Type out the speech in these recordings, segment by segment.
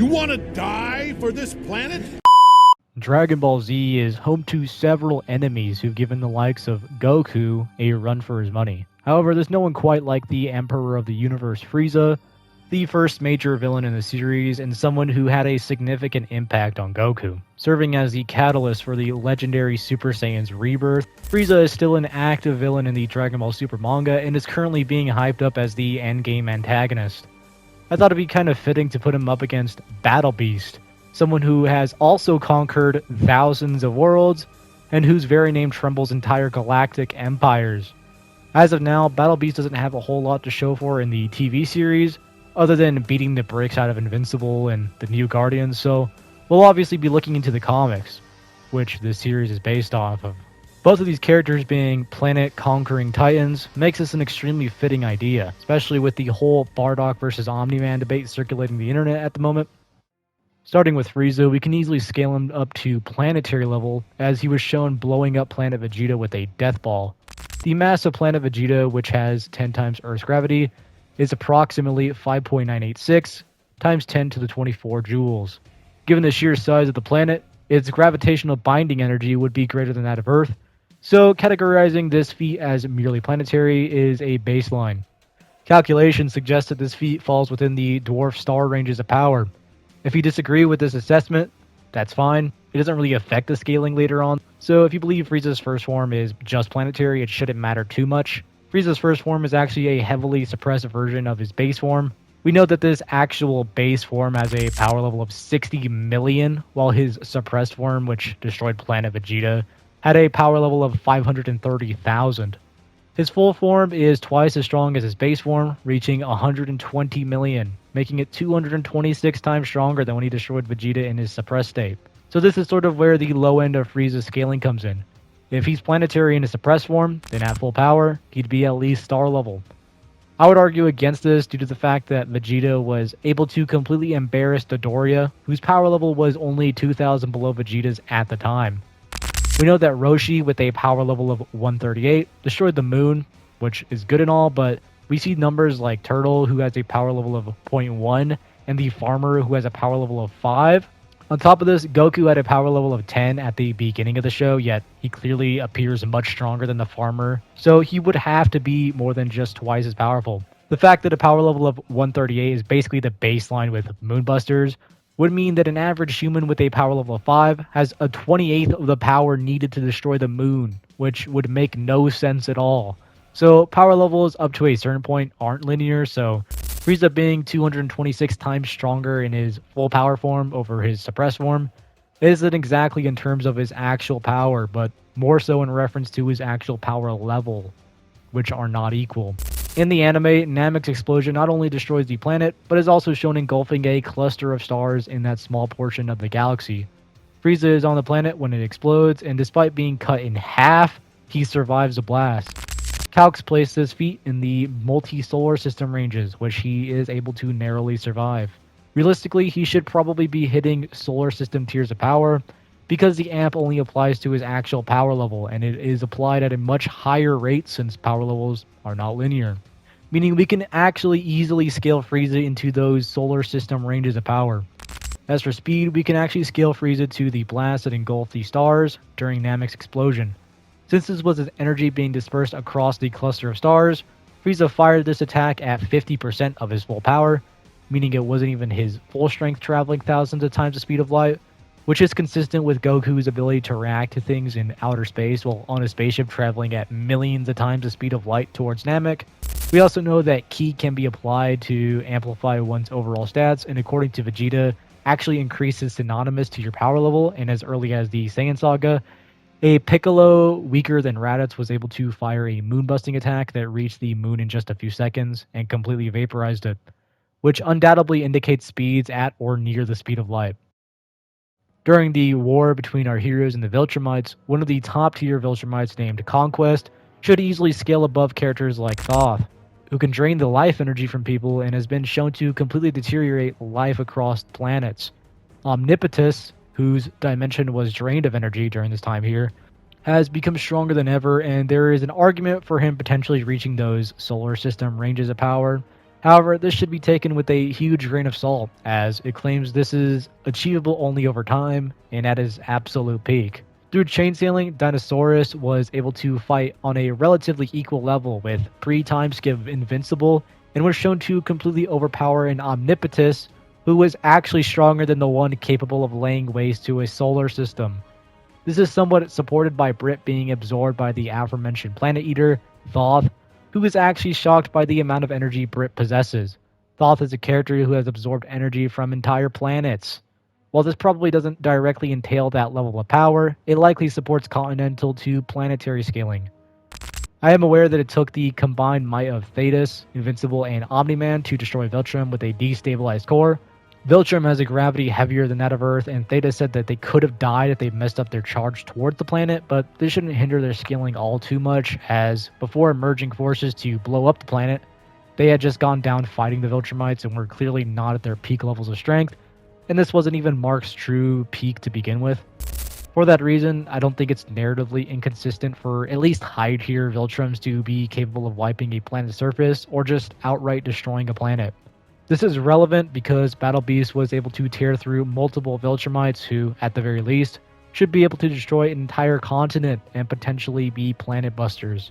You want to die for this planet? Dragon Ball Z is home to several enemies who've given the likes of Goku a run for his money. However, there's no one quite like the Emperor of the Universe Frieza, the first major villain in the series, and someone who had a significant impact on Goku. Serving as the catalyst for the legendary Super Saiyan's rebirth, Frieza is still an active villain in the Dragon Ball Super manga and is currently being hyped up as the endgame antagonist. I thought it'd be kind of fitting to put him up against Battle Beast, someone who has also conquered thousands of worlds and whose very name trembles entire galactic empires. As of now, Battle Beast doesn't have a whole lot to show for in the TV series, other than beating the bricks out of Invincible and the New Guardians, so we'll obviously be looking into the comics, which this series is based off of. Both of these characters being planet-conquering titans makes this an extremely fitting idea, especially with the whole Bardock versus Omni-Man debate circulating the internet at the moment. Starting with Frieza, we can easily scale him up to planetary level, as he was shown blowing up planet Vegeta with a death ball. The mass of planet Vegeta, which has 10 times Earth's gravity, is approximately 5.986 times 10 to the 24 joules. Given the sheer size of the planet, its gravitational binding energy would be greater than that of Earth, so categorizing this feat as merely planetary is a baseline. Calculations suggest that this feat falls within the dwarf star ranges of power. If you disagree with this assessment, that's fine. It doesn't really affect the scaling later on, so if you believe Frieza's first form is just planetary, it shouldn't matter too much. Frieza's first form is actually a heavily suppressed version of his base form. We know that this actual base form has a power level of 60 million, while his suppressed form, which destroyed planet Vegeta, had a power level of 530,000. His full form is twice as strong as his base form, reaching 120 million, making it 226 times stronger than when he destroyed Vegeta in his suppressed state. So this is sort of where the low end of Frieza's scaling comes in. If he's planetary in his suppressed form, then at full power, he'd be at least star level. I would argue against this due to the fact that Vegeta was able to completely embarrass Dodoria, whose power level was only 2,000 below Vegeta's at the time. We know that Roshi, with a power level of 138, destroyed the moon, which is good and all, but we see numbers like Turtle, who has a power level of 0.1, and the Farmer, who has a power level of 5. On top of this, Goku had a power level of 10 at the beginning of the show, yet he clearly appears much stronger than the Farmer, so he would have to be more than just twice as powerful. The fact that a power level of 138 is basically the baseline with Moonbusters would mean that an average human with a power level of 5 has a 28th of the power needed to destroy the moon, which would make no sense at all. So power levels up to a certain point aren't linear, so Frieza being 226 times stronger in his full power form over his suppressed form isn't exactly in terms of his actual power, but more so in reference to his actual power level, which are not equal. In the anime, Namek's explosion not only destroys the planet, but is also shown engulfing a cluster of stars in that small portion of the galaxy. Frieza is on the planet when it explodes, and despite being cut in half, he survives the blast. Calx placed this feat in the multi-solar system ranges, which he is able to narrowly survive. Realistically, he should probably be hitting solar system tiers of power, because the amp only applies to his actual power level, and it is applied at a much higher rate since power levels are not linear. Meaning we can actually easily scale Frieza into those solar system ranges of power. As for speed, we can actually scale Frieza to the blast that engulfed the stars during Namek's explosion. Since this was his energy being dispersed across the cluster of stars, Frieza fired this attack at 50% of his full power, meaning it wasn't even his full strength traveling thousands of times the speed of light, which is consistent with Goku's ability to react to things in outer space while on a spaceship traveling at millions of times the speed of light towards Namek. We also know that Ki can be applied to amplify one's overall stats, and according to Vegeta, actually increases synonymous to your power level, and as early as the Saiyan Saga, a Piccolo weaker than Raditz was able to fire a moon-busting attack that reached the moon in just a few seconds and completely vaporized it, which undoubtedly indicates speeds at or near the speed of light. During the war between our heroes and the Viltrumites, one of the top-tier Viltrumites named Conquest should easily scale above characters like Thoth, who can drain the life energy from people and has been shown to completely deteriorate life across planets. Omnipotus, whose dimension was drained of energy during this time here, has become stronger than ever, and there is an argument for him potentially reaching those solar system ranges of power. However, this should be taken with a huge grain of salt, as it claims this is achievable only over time and at his absolute peak. Through chain sailing, Dinosaurus was able to fight on a relatively equal level with pre-time skip Invincible and was shown to completely overpower an Omnipotus who was actually stronger than the one capable of laying waste to a solar system. This is somewhat supported by Brit being absorbed by the aforementioned Planet Eater, Thoth, who is actually shocked by the amount of energy Brit possesses. Thoth is a character who has absorbed energy from entire planets. While this probably doesn't directly entail that level of power, it likely supports continental to planetary scaling. I am aware that it took the combined might of Thetis, Invincible, and Omni-Man to destroy Viltrum with a destabilized core. Viltrum has a gravity heavier than that of Earth, and Thetis said that they could have died if they messed up their charge towards the planet, but this shouldn't hinder their scaling all too much, as before merging forces to blow up the planet, they had just gone down fighting the Viltrumites and were clearly not at their peak levels of strength, and this wasn't even Mark's true peak to begin with. For that reason, I don't think it's narratively inconsistent for at least high-tier Viltrums to be capable of wiping a planet's surface or just outright destroying a planet. This is relevant because Battle Beast was able to tear through multiple Viltrumites who, at the very least, should be able to destroy an entire continent and potentially be planet busters.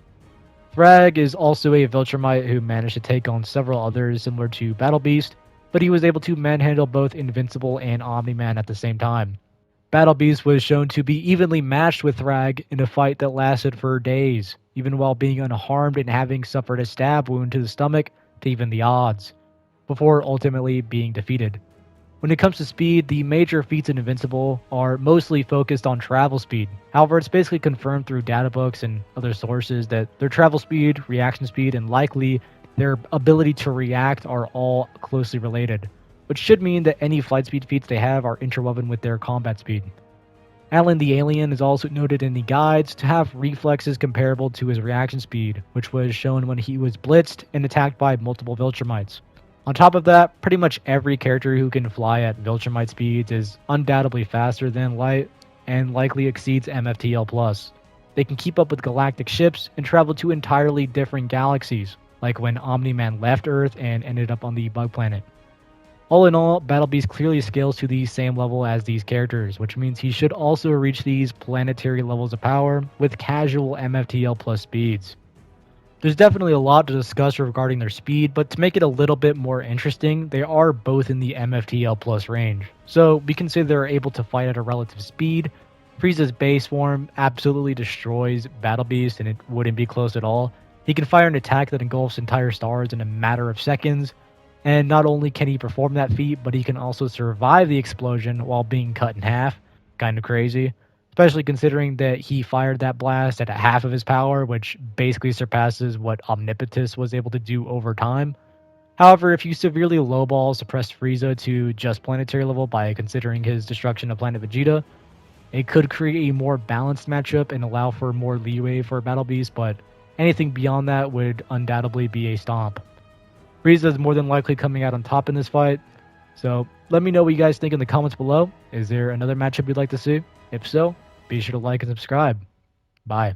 Thrag is also a Viltrumite who managed to take on several others similar to Battle Beast, but he was able to manhandle both Invincible and Omni-Man at the same time. Battle Beast was shown to be evenly matched with Thrag in a fight that lasted for days, even while being unharmed and having suffered a stab wound to the stomach to even the odds, before ultimately being defeated. When it comes to speed, the major feats in Invincible are mostly focused on travel speed. However, it's basically confirmed through databooks and other sources that their travel speed, reaction speed, and likely their ability to react are all closely related, which should mean that any flight speed feats they have are interwoven with their combat speed. Alan the Alien is also noted in the guides to have reflexes comparable to his reaction speed, which was shown when he was blitzed and attacked by multiple Viltrumites. On top of that, pretty much every character who can fly at Viltrumite speeds is undoubtedly faster than light and likely exceeds MFTL+. They can keep up with galactic ships and travel to entirely different galaxies, like when Omni-Man left Earth and ended up on the Bug Planet. All in all, Battle Beast clearly scales to the same level as these characters, which means he should also reach these planetary levels of power with casual MFTL+ speeds. There's definitely a lot to discuss regarding their speed, but to make it a little bit more interesting, they are both in the MFTL+ range. So we can say they're able to fight at a relative speed. Frieza's base form absolutely destroys Battle Beast and it wouldn't be close at all. He can fire an attack that engulfs entire stars in a matter of seconds, and not only can he perform that feat, but he can also survive the explosion while being cut in half. Kind of crazy. Especially considering that he fired that blast at half of his power, which basically surpasses what Omnipotus was able to do over time. However, if you severely lowball suppress Frieza to just planetary level by considering his destruction of planet Vegeta, it could create a more balanced matchup and allow for more leeway for Battle Beast, but anything beyond that would undoubtedly be a stomp. Frieza is more than likely coming out on top in this fight, so let me know what you guys think in the comments below. Is there another matchup you'd like to see? If so, be sure to like and subscribe. Bye.